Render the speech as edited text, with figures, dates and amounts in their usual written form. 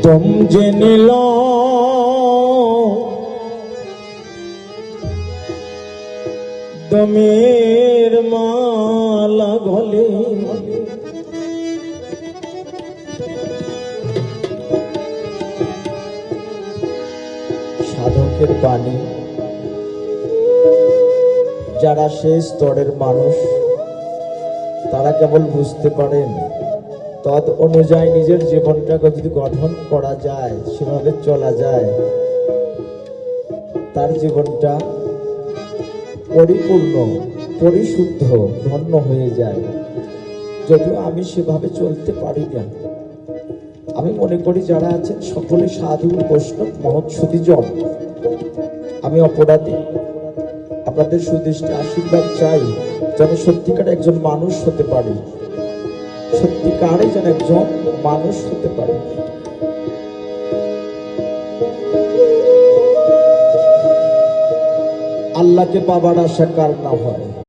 দম যে নিল দমের মালা গলে, সাধকের বাণী যারা সেই স্তরের মানুষ তারা কেবল বুঝতে পারেন তদ অনুযায়ী নিজের জীবনটাকে যদি গঠন করা যায়, সেভাবে চলা যায়, তার জীবনটা পরিপূর্ণ পরিশুদ্ধ ধন্য হয়ে যায়। যদিও আমি সেভাবে চলতে পারি না। আমি মনে করি যারা আছেন সকলে সাধু বৈষ্ণব মহৎ সুধীজন। আমি অপরাধী, আপনাদের সুদৃষ্টি আশীর্বাদ চাই যেন সত্যিকার একজন মানুষ হতে পারি, সত্যিকারে যেন একজন মানুষ হতে পারে। আল্লাহকে পাবার আশা কার না হয়।